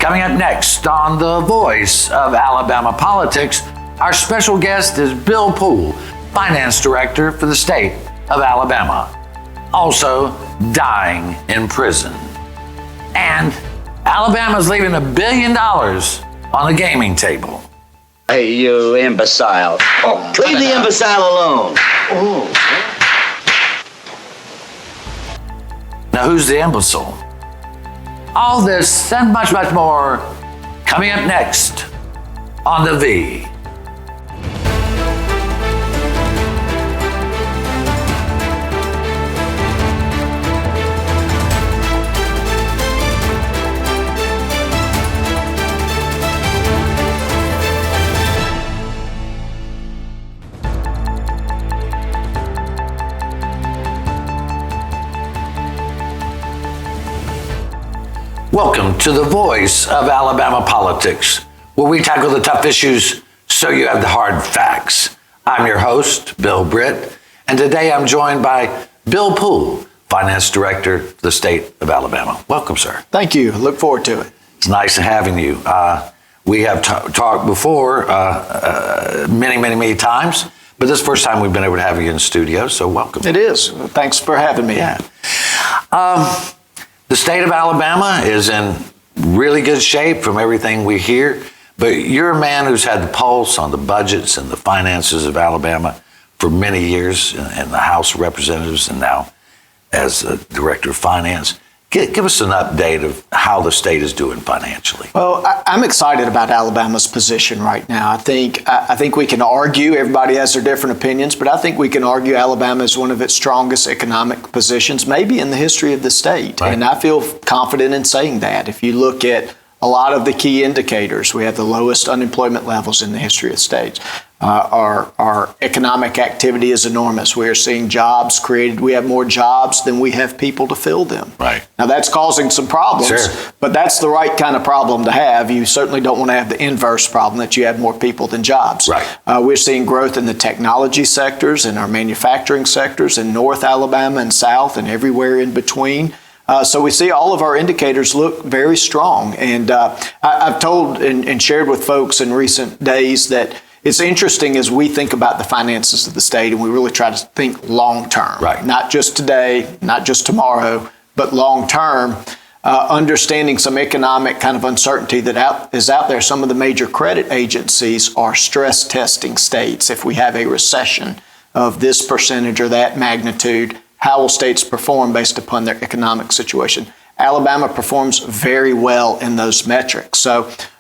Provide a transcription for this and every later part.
Coming up next on The Voice of Alabama Politics, our special guest is Bill Poole, Finance Director for the state of Alabama, also dying in prison. And Alabama's leaving $1 billion on the gaming table. Hey, you imbecile. Leave the imbecile alone. Now, who's the imbecile? All this and much, much more coming up next on The V. Welcome to The Voice of Alabama Politics, where we tackle the tough issues so you have the hard facts. I'm your host, Bill Britt, and today I'm joined by Bill Poole, Finance Director for the state of Alabama. Welcome, sir. Thank you. Look forward to it. It's nice having you. We have talked before many times, but this is the first time we've been able to have you in the studio, so welcome. It is. Thanks for having me. Yeah. The state of Alabama is in really good shape from everything we hear, but you're a man who's had the pulse on the budgets and the finances of Alabama for many years in the House of Representatives and now as a Director of Finance. Give us an update of how the state is doing financially. Well, I'm excited about Alabama's position right now. I think we can argue, everybody has their different opinions, but I think we can argue Alabama is one of its strongest economic positions, maybe in the history of the state. Right. And I feel confident in saying that. If you look at a lot of the key indicators, we have the lowest unemployment levels in the history of the state. Our economic activity is enormous. We are seeing jobs created. We have more jobs than we have people to fill them. Right. Now, that's causing some problems, sure, but that's the right kind of problem to have. You certainly don't want to have the inverse problem that you have more people than jobs. Right. We're seeing growth in the technology sectors and our manufacturing sectors in North Alabama and South and everywhere in between. So we see all of our indicators look very strong. And I've told and shared with folks in recent days that it's interesting as we think about the finances of the state, and we really try to think long term, right, not just today, not just tomorrow, but long term, understanding some economic kind of uncertainty that is out there. Some of the major credit agencies are stress testing states. If we have a recession of this percentage or that magnitude, how will states perform based upon their economic situation? Alabama performs very well in those metrics.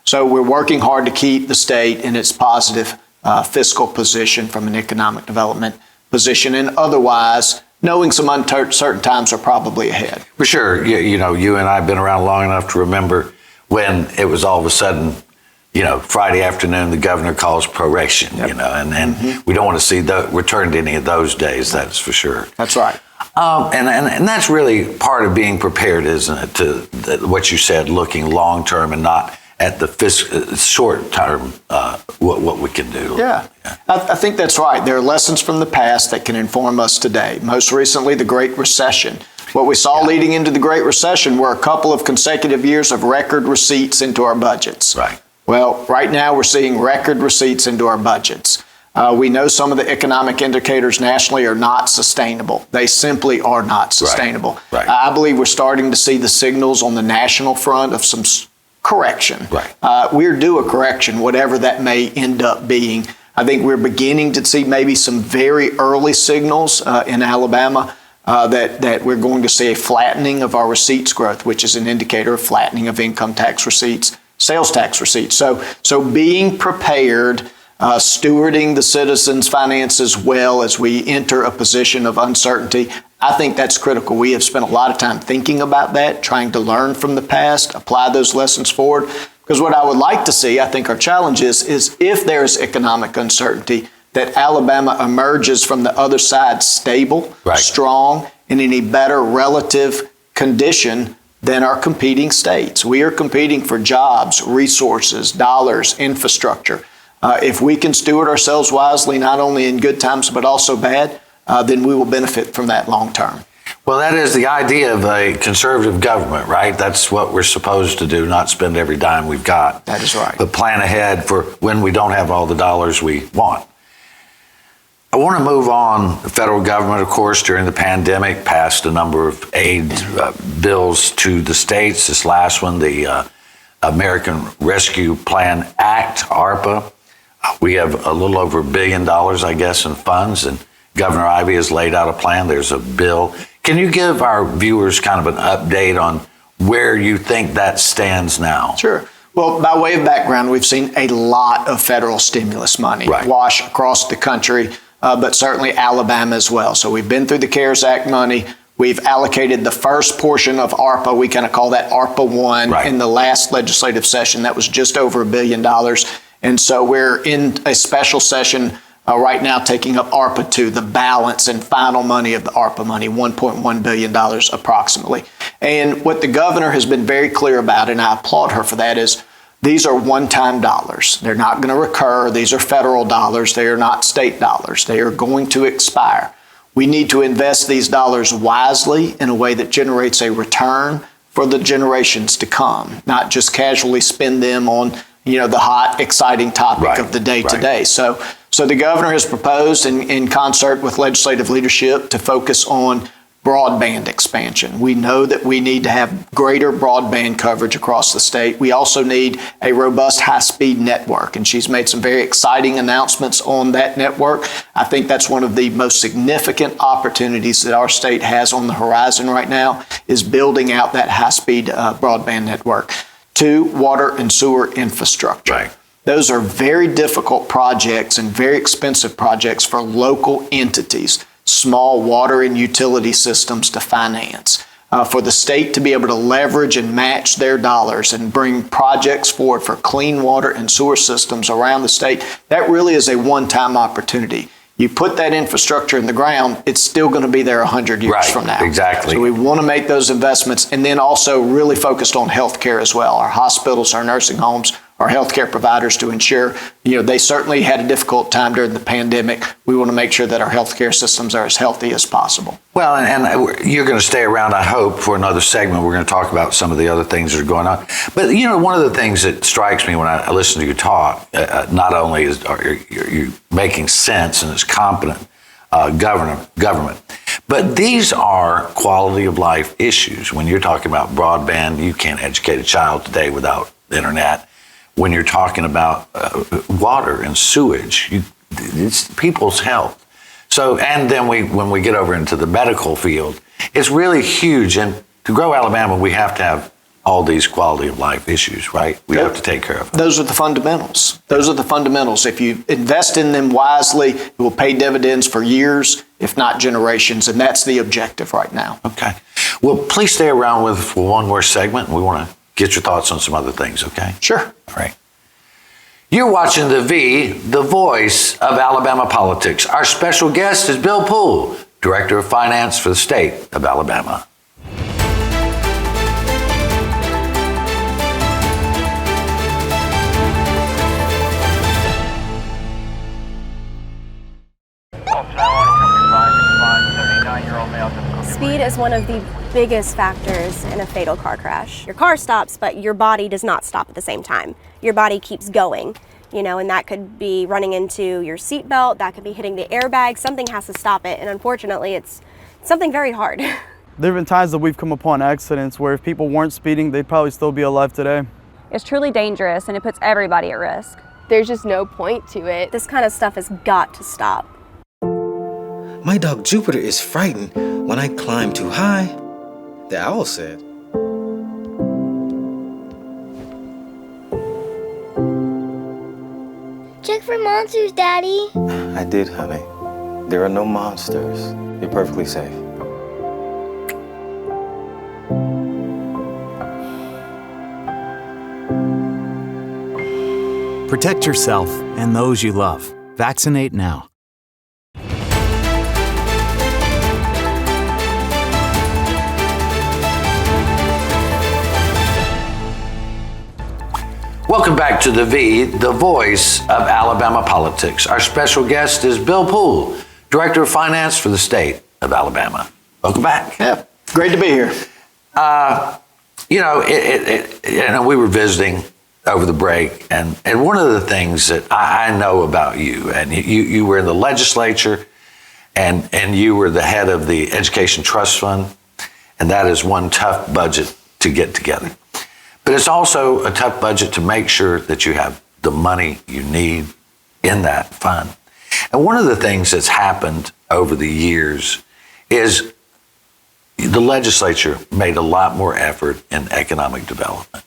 So we're working hard to keep the state in its positive fiscal position from an economic development position, and otherwise knowing some uncertain times are probably ahead. For sure. You know, you and I have been around long enough to remember when it was all of a sudden, Friday afternoon, the governor calls proration, yep, and we don't want to see return to any of those days, that's for sure. That's right. And that's really part of being prepared, isn't it, to what you said, looking long term and not at the short term, what we can do. Yeah. I think that's right. There are lessons from the past that can inform us today. Most recently, the Great Recession. What we saw leading into the Great Recession were a couple of consecutive years of record receipts into our budgets. Right. Well, right now we're seeing record receipts into our budgets. We know some of the economic indicators nationally are not sustainable. They simply are not sustainable. Right. I believe we're starting to see the signals on the national front of some correction. Right. We're due a correction, whatever that may end up being. I think we're beginning to see maybe some very early signals in Alabama that we're going to see a flattening of our receipts growth, which is an indicator of flattening of income tax receipts, sales tax receipts. So being prepared, stewarding the citizens' finances well as we enter a position of uncertainty, I think that's critical. We have spent a lot of time thinking about that, trying to learn from the past, apply those lessons forward. Because what I would like to see, I think our challenge is if there's economic uncertainty, that Alabama emerges from the other side stable, right, strong, and in a better relative condition than our competing states. We are competing for jobs, resources, dollars, infrastructure. If we can steward ourselves wisely, not only in good times but also bad, then we will benefit from that long term. Well, that is the idea of a conservative government, right? That's what we're supposed to do, not spend every dime we've got. That is right. But plan ahead for when we don't have all the dollars we want. I want to move on. The federal government, of course, during the pandemic, passed a number of aid bills to the states. This last one, the American Rescue Plan Act, ARPA. We have a little over $1 billion, I guess, in funds, and Governor Ivey has laid out a plan. There's a bill. Can you give our viewers kind of an update on where you think that stands now? Sure. Well, by way of background, we've seen a lot of federal stimulus money wash across the country, but certainly Alabama as well. So we've been through the CARES Act money. We've allocated the first portion of ARPA. We kind of call that ARPA 1 in the last legislative session. That was just over $1 billion. And so we're in a special session right now taking up ARPA 2, the balance and final money of the ARPA money, $1.1 billion approximately. And what the governor has been very clear about, and I applaud her for that, is these are one-time dollars. They're not going to recur. These are federal dollars. They are not state dollars. They are going to expire. We need to invest these dollars wisely in a way that generates a return for the generations to come, not just casually spend them on, the hot, exciting topic of the day today. So the governor has proposed in concert with legislative leadership to focus on broadband expansion. We know that we need to have greater broadband coverage across the state. We also need a robust high-speed network, and she's made some very exciting announcements on that network. I think that's one of the most significant opportunities that our state has on the horizon right now, is building out that high-speed broadband network. 2, water and sewer infrastructure. Right. Those are very difficult projects and very expensive projects for local entities, small water and utility systems to finance. For the state to be able to leverage and match their dollars and bring projects forward for clean water and sewer systems around the state, that really is a one-time opportunity. You put that infrastructure in the ground, it's still going to be there 100 years from now. Exactly. So we want to make those investments, and then also really focused on healthcare as well. Our hospitals, our nursing homes, our healthcare providers, to ensure, they certainly had a difficult time during the pandemic. We want to make sure that our healthcare systems are as healthy as possible. Well, and you're going to stay around, I hope, for another segment. We're going to talk about some of the other things that are going on. But, one of the things that strikes me when I listen to you talk, not only are you making sense and it's competent government, but these are quality of life issues. When you're talking about broadband, you can't educate a child today without the internet. When you're talking about water and sewage, it's people's health. So, and then when we get over into the medical field, it's really huge. And to grow Alabama, we have to have all these quality of life issues, right? We have to take care of them. Those are the fundamentals. Those are the fundamentals. If you invest in them wisely, it will pay dividends for years, if not generations. And that's the objective right now. Okay. Well, please stay around with for one more segment. We want to get your thoughts on some other things, okay? Sure. All right. You're watching the voice of Alabama politics. Our special guest is Bill Poole, Director of Finance for the state of Alabama. Speed is one of the biggest factors in a fatal car crash. Your car stops, but your body does not stop at the same time. Your body keeps going, and that could be running into your seatbelt, that could be hitting the airbag. Something has to stop it, and unfortunately, it's something very hard. There have been times that we've come upon accidents where if people weren't speeding, they'd probably still be alive today. It's truly dangerous, and it puts everybody at risk. There's just no point to it. This kind of stuff has got to stop. My dog Jupiter is frightened when I climb too high, the owl said. Check for monsters, Daddy. I did, honey. There are no monsters. You're perfectly safe. Protect yourself and those you love. Vaccinate now. Welcome back to the voice of Alabama politics. Our special guest is Bill Poole, Director of Finance for the state of Alabama. Welcome back. Yeah, great to be here. We were visiting over the break, and one of the things that I know about you, and you were in the legislature, and you were the head of the Education Trust Fund, and that is one tough budget to get together. But it's also a tough budget to make sure that you have the money you need in that fund. And one of the things that's happened over the years is the legislature made a lot more effort in economic development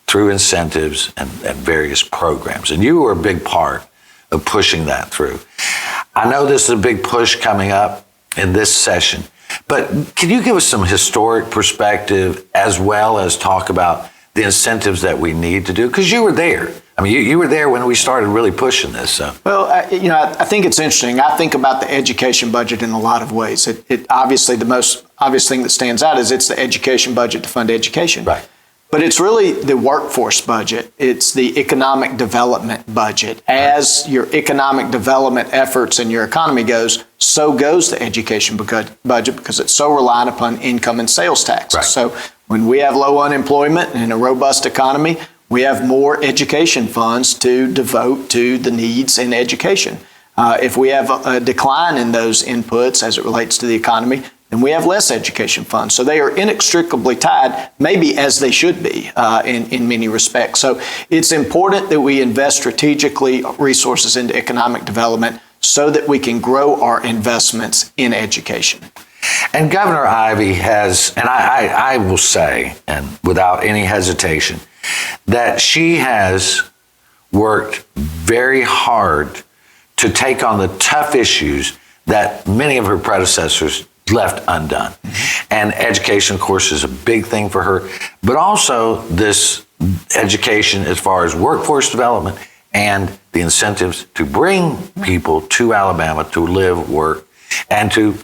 through incentives and various programs. And you were a big part of pushing that through. I know this is a big push coming up in this session, but can you give us some historic perspective as well as talk about the incentives that we need to do? Because you were there. I mean, you were there when we started really pushing this. So. Well, I think it's interesting. I think about the education budget in a lot of ways. It obviously, the most obvious thing that stands out is it's the education budget to fund education. Right. But it's really the workforce budget. It's the economic development budget. As your economic development efforts and your economy goes, so goes the education budget because it's so reliant upon income and sales taxes. Right. So when we have low unemployment and a robust economy, we have more education funds to devote to the needs in education. If we have a decline in those inputs as it relates to the economy, then we have less education funds. So they are inextricably tied, maybe as they should be in many respects. So it's important that we invest strategically resources into economic development so that we can grow our investments in education. And Governor Ivey has, and I will say, and without any hesitation, that she has worked very hard to take on the tough issues that many of her predecessors left undone. Mm-hmm. And education, of course, is a big thing for her, but also this education as far as workforce development and the incentives to bring people to Alabama to live, work, and to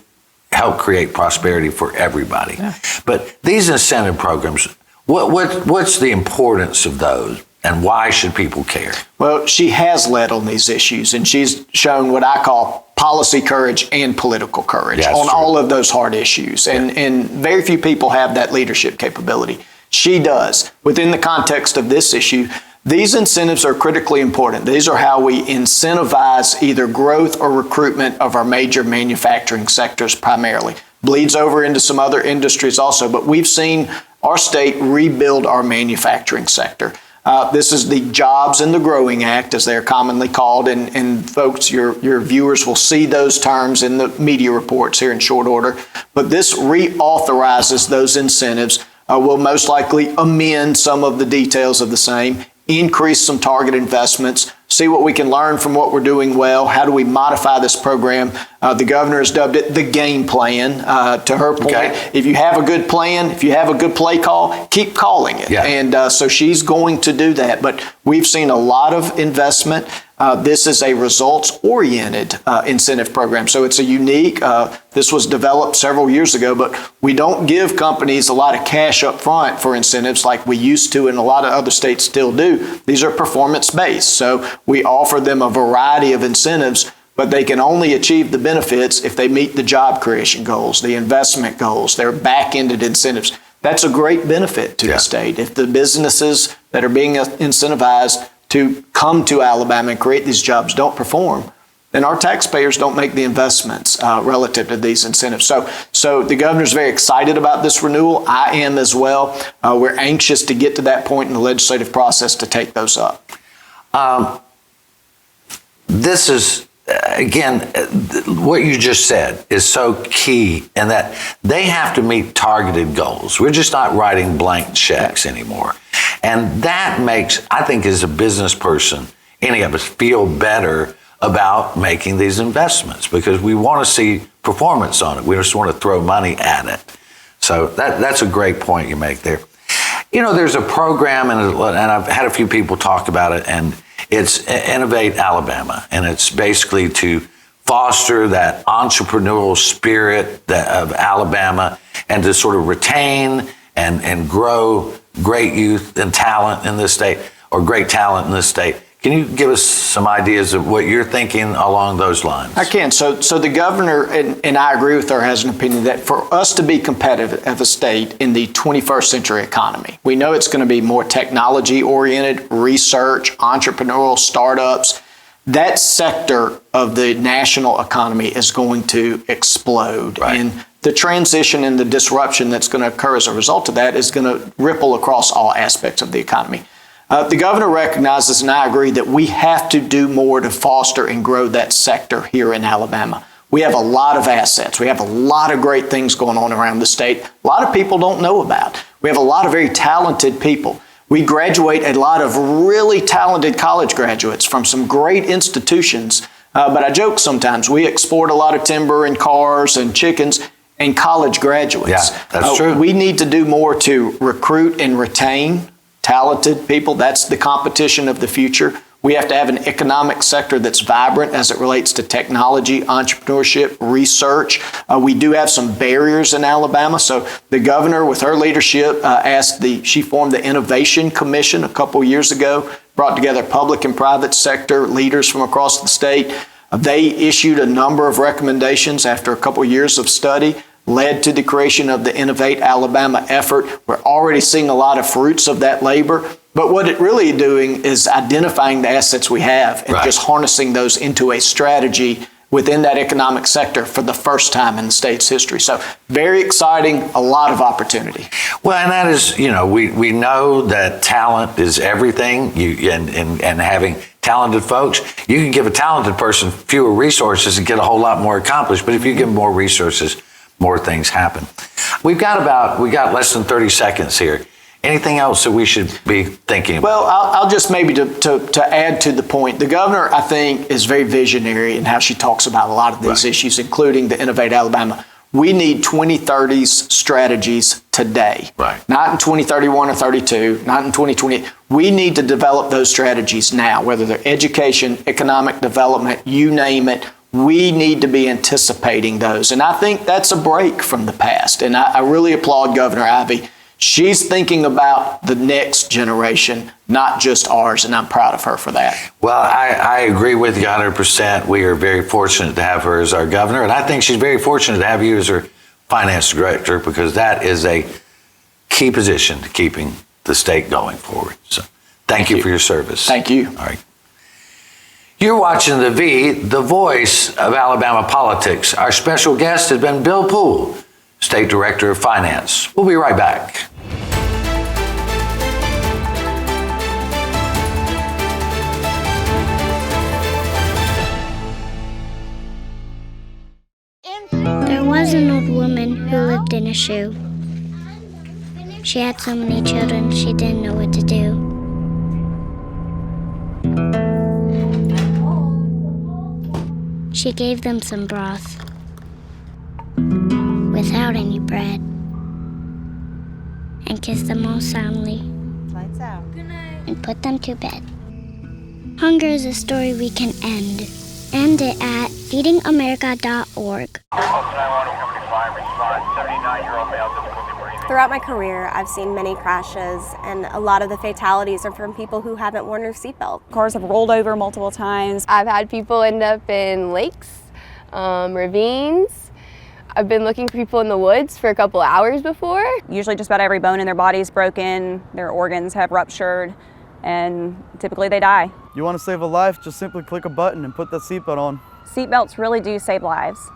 help create prosperity for everybody. Yeah. But these incentive programs, what's the importance of those, and why should people care? Well, she has led on these issues, and she's shown what I call policy courage and political courage on all of those hard issues. And very few people have that leadership capability. She does. Within the context of this issue, these incentives are critically important. These are how we incentivize either growth or recruitment of our major manufacturing sectors primarily. Bleeds over into some other industries also, but we've seen our state rebuild our manufacturing sector. This is the Jobs and the Growing Act, as they're commonly called, and folks, your viewers will see those terms in the media reports here in short order. But this reauthorizes those incentives, will most likely amend some of the details of the same, increase some target investments, see what we can learn from what we're doing well. How do we modify this program? The governor has dubbed it the game plan. To her point, if you have a good plan, if you have a good play call, keep calling it. Yeah. And so she's going to do that. But we've seen a lot of investment. This is a results-oriented incentive program. So it's a unique, this was developed several years ago, but we don't give companies a lot of cash up front for incentives like we used to and a lot of other states still do. These are performance-based. So we offer them a variety of incentives, but they can only achieve the benefits if they meet the job creation goals, the investment goals, their back-ended incentives. That's a great benefit to the state. If the businesses that are being incentivized to come to Alabama and create these jobs don't perform, then our taxpayers don't make the investments relative to these incentives. So the governor's very excited about this renewal. I am as well. We're anxious to get to that point in the legislative process to take those up. This is, again, what you just said is so key in that they have to meet targeted goals. We're just not writing blank checks anymore. And that makes, I think, as a business person, any of us feel better about making these investments because we want to see performance on it. We just want to throw money at it. So that's a great point you make there. You know, there's a program, and I've had a few people talk about it, and it's Innovate Alabama, and it's basically to foster that entrepreneurial spirit of Alabama and to sort of retain and grow great youth and talent in this state, or great talent in this state. Can you give us some ideas of what you're thinking along those lines? I can. So the governor, and I agree with her, has an opinion that for us to be competitive as a state in the 21st century economy, we know it's going to be more technology-oriented, research, entrepreneurial startups. That sector of the national economy is going to explode. Right. And the transition and the disruption that's going to occur as a result of that is going to ripple across all aspects of the economy. The governor recognizes, and I agree, that we have to do more to foster and grow that sector here in Alabama. We have a lot of assets. We have a lot of great things going on around the state. A lot of people don't know about. We have a lot of very talented people. We graduate a lot of really talented college graduates from some great institutions. But I joke sometimes, we export a lot of timber and cars and chickens and college graduates. Yeah, that's true. We need to do more to recruit and retain talented people. That's the competition of the future. We have to have an economic sector that's vibrant as it relates to technology, entrepreneurship, research. We do have some barriers in Alabama. So the governor, with her leadership, she formed the Innovation Commission a couple years ago, brought together public and private sector leaders from across the state. They issued a number of recommendations after a couple years of study, led to the creation of the Innovate Alabama effort. We're already seeing a lot of fruits of that labor. But what it really is doing is identifying the assets we have and just harnessing those into a strategy within that economic sector for the first time in the state's history. So very exciting, a lot of opportunity. Well, and that is, we know that talent is everything, and having talented folks, you can give a talented person fewer resources and get a whole lot more accomplished. But if you give them more resources, more things happen. We got less than 30 seconds here. Anything else that we should be thinking about? Well, I'll just maybe to add to the point. The governor, I think, is very visionary in how she talks about a lot of these issues, including the Innovate Alabama. We need 2030s strategies today. Right. Not in 2031 or 32, not in 2020. We need to develop those strategies now, whether they're education, economic development, you name it. We need to be anticipating those. And I think that's a break from the past. And I really applaud Governor Ivey. She's thinking about the next generation, not just ours, and I'm proud of her for that. Well, I agree with you 100%. We are very fortunate to have her as our governor, and I think she's very fortunate to have you as her finance director, because that is a key position to keeping the state going forward. So thank you for your service. Thank you. All right. You're watching The V, the voice of Alabama politics. Our special guest has been Bill Poole, State Director of Finance. We'll be right back. There was an old woman who lived in a shoe. She had so many children, she didn't know what to do. She gave them some broth without any bread and kissed them all soundly. Lights out. Good night. And put them to bed. Hunger is a story we can end. End it at feedingamerica.org. Throughout my career, I've seen many crashes, and a lot of the fatalities are from people who haven't worn their seatbelt. Cars have rolled over multiple times. I've had people end up in lakes, ravines. I've been looking for people in the woods for a couple hours before. Usually just about every bone in their body is broken, their organs have ruptured, and typically they die. You want to save a life, just simply click a button and put that seatbelt on. Seatbelts really do save lives.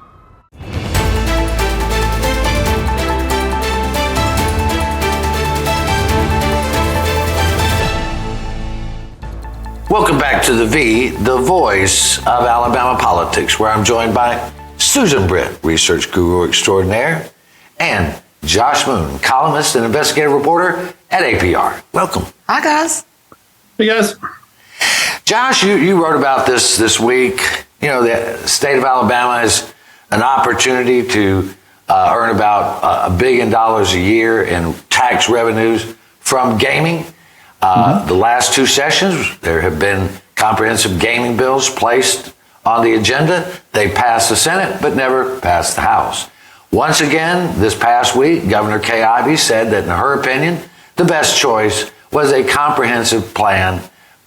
Welcome back to The V, the voice of Alabama politics, where I'm joined by Susan Britt, research guru extraordinaire, and Josh Moon, columnist and investigative reporter at APR. Welcome. Hi, guys. Hey, guys. Josh, you wrote about this week. You know, the state of Alabama has an opportunity to earn about $1 billion a year in tax revenues from gaming. The last two sessions, there have been comprehensive gaming bills placed on the agenda. They passed the Senate, but never passed the House. Once again, this past week, Governor Kay Ivey said that, in her opinion, the best choice was a comprehensive plan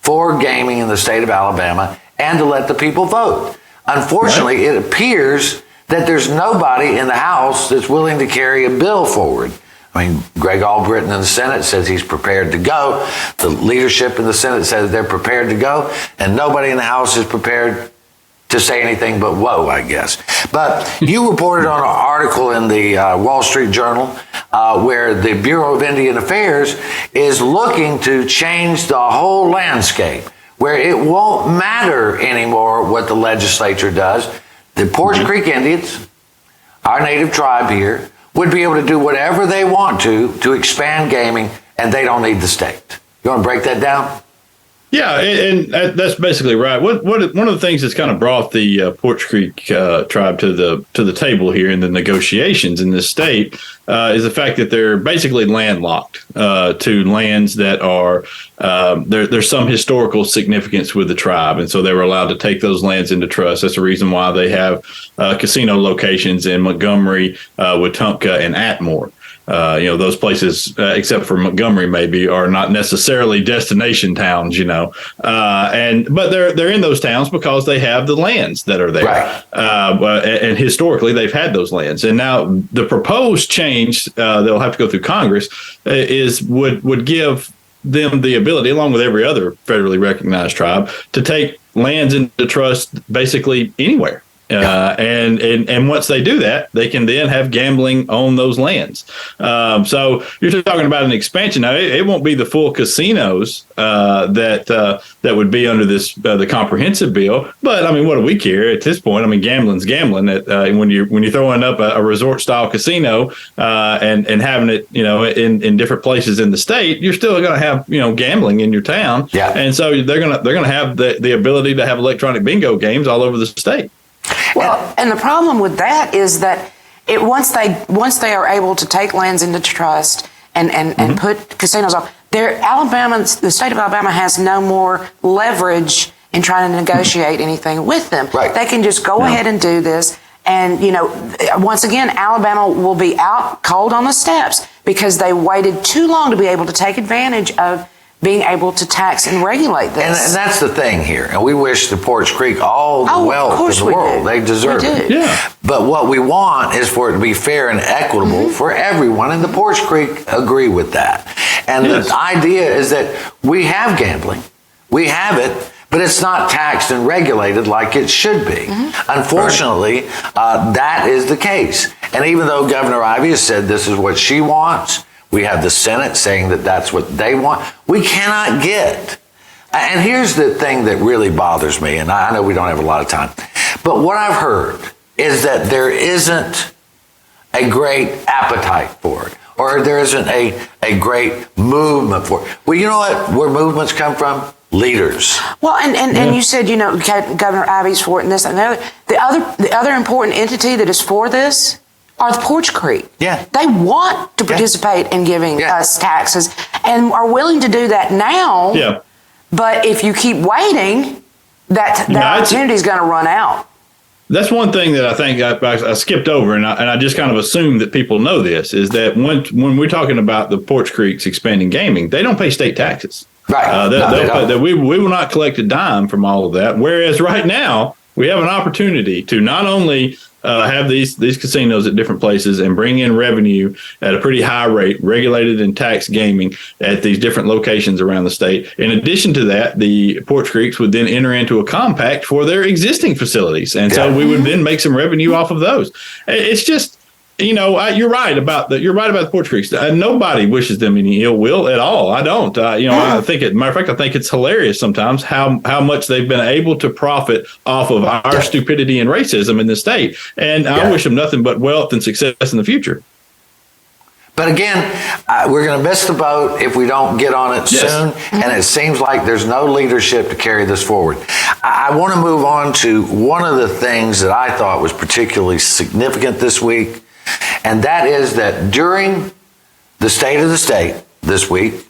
for gaming in the state of Alabama and to let the people vote. Unfortunately, it appears that there's nobody in the House that's willing to carry a bill forward. I mean, Greg Albritton in the Senate says he's prepared to go. The leadership in the Senate says they're prepared to go, and nobody in the House is prepared to say anything but whoa, I guess. But you reported on an article in the Wall Street Journal where the Bureau of Indian Affairs is looking to change the whole landscape, where it won't matter anymore what the legislature does. The Poarch Creek Indians, our native tribe here, would be able to do whatever they want to expand gaming, and they don't need the state. You want to break that down? Yeah, and that's basically right. One of the things that's kind of brought the Poarch Creek tribe to the table here in the negotiations in this state is the fact that they're basically landlocked to lands that are there's some historical significance with the tribe, and so they were allowed to take those lands into trust. That's the reason why they have casino locations in Montgomery, Wetumpka, and Atmore. Those places, except for Montgomery, maybe, are not necessarily destination towns, but they're in those towns because they have the lands that are there. Right. And historically, they've had those lands. And now the proposed change they'll have to go through Congress would give them the ability, along with every other federally recognized tribe, to take lands into trust basically anywhere. And once they do that, they can then have gambling on those lands. So you're talking about an expansion. Now, it won't be the full casinos that would be under the comprehensive bill. But I mean, what do we care at this point? I mean, gambling's gambling. When you're throwing up a resort style casino and having it, in different places in the state, you're still going to have gambling in your town. Yeah. And so they're gonna have the ability to have electronic bingo games all over the state. Well, and the problem with that is that once they are able to take lands into trust and put casinos on, the state of Alabama has no more leverage in trying to negotiate anything with them. Right. They can just go ahead and do this. And, once again, Alabama will be out cold on the steps because they waited too long to be able to take advantage of being able to tax and regulate this. And that's the thing here. And we wish the Poarch Creek all the wealth in the world. They deserve it. Yeah. But what we want is for it to be fair and equitable for everyone. And the Poarch Creek agree with that. And the idea is that we have gambling. We have it, but it's not taxed and regulated like it should be. Unfortunately, that is the case. And even though Governor Ivey has said this is what she wants, we have the Senate saying that that's what they want. We cannot get. And here's the thing that really bothers me, and I know we don't have a lot of time, but what I've heard is that there isn't a great appetite for it, or there isn't a great movement for it. Well, you know what? Where movements come from? Leaders. Well, and you said, Governor Ivey's for it and this and the other. The other important entity that is for this are the Poarch Creek. Yeah. They want to participate in giving us taxes and are willing to do that now. Yeah. But if you keep waiting, that opportunity is going to run out. That's one thing that I think I skipped over, and I just kind of assume that people know this, is that when we're talking about the Poarch Creeks expanding gaming, they don't pay state taxes. Right. We will not collect a dime from all of that. Whereas right now, we have an opportunity to not only have these casinos at different places and bring in revenue at a pretty high rate, regulated and taxed gaming at these different locations around the state. In addition to that, the Poarch Creeks would then enter into a compact for their existing facilities. And so we would then make some revenue off of those. It's just, you're right about the Poarch Creeks. Nobody wishes them any ill will at all. I don't. I think matter of fact, I think it's hilarious sometimes how much they've been able to profit off of our stupidity and racism in the state. And I wish them nothing but wealth and success in the future. But again, we're going to miss the boat if we don't get on it soon. And it seems like there's no leadership to carry this forward. I want to move on to one of the things that I thought was particularly significant this week. And that is that during the State of the State this week,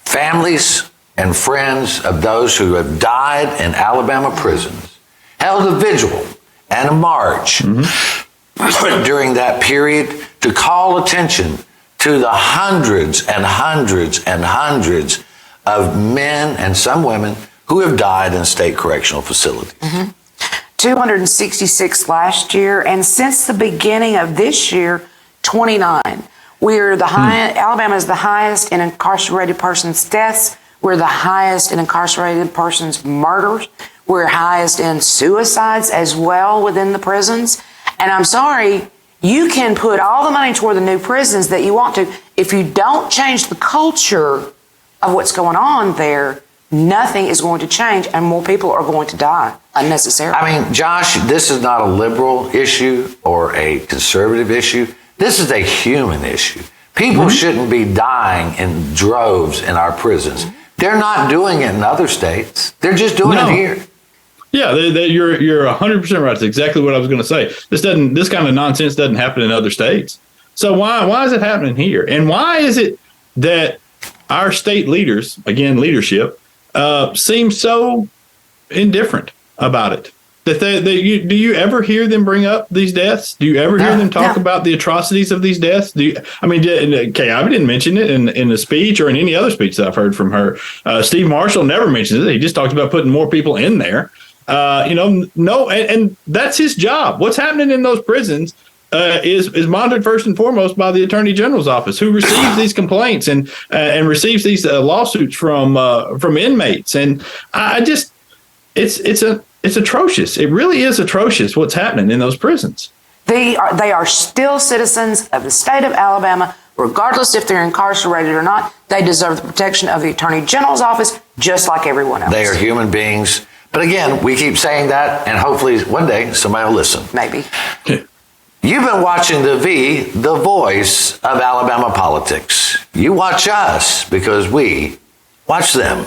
families and friends of those who have died in Alabama prisons held a vigil and a march during that period to call attention to the hundreds and hundreds and hundreds of men and some women who have died in state correctional facilities. 266 last year, and since the beginning of this year, 29. We're the highest. Alabama is the highest in incarcerated persons' deaths. We're the highest in incarcerated persons' murders. We're highest in suicides as well within the prisons. And I'm sorry, you can put all the money toward the new prisons that you want to. If you don't change the culture of what's going on there, nothing is going to change, and more people are going to die unnecessarily. I mean, Josh, this is not a liberal issue or a conservative issue. This is a human issue. People shouldn't be dying in droves in our prisons. They're not doing it in other states. They're just doing it here. Yeah, you're 100% right. That's exactly what I was going to say. This kind of nonsense doesn't happen in other states. So why is it happening here? And why is it that our state leaders, again, leadership, seem so indifferent about it? Do you ever hear them bring up these deaths? Do you ever hear them talk about the atrocities of these deaths? I didn't mention it in the speech or in any other speech that I've heard from her. Steve Marshall never mentions it. He just talks about putting more people in there. And that's his job. What's happening in those prisons is monitored first and foremost by the Attorney General's office, who receives these complaints and receives these lawsuits from inmates. And it's atrocious. It really is atrocious what's happening in those prisons. They are still citizens of the state of Alabama, regardless if they're incarcerated or not. They deserve the protection of the Attorney General's office, just like everyone else. They are human beings. But again, we keep saying that, and hopefully one day somebody will listen. Maybe. You've been watching the voice of Alabama politics. You watch us because we watch them.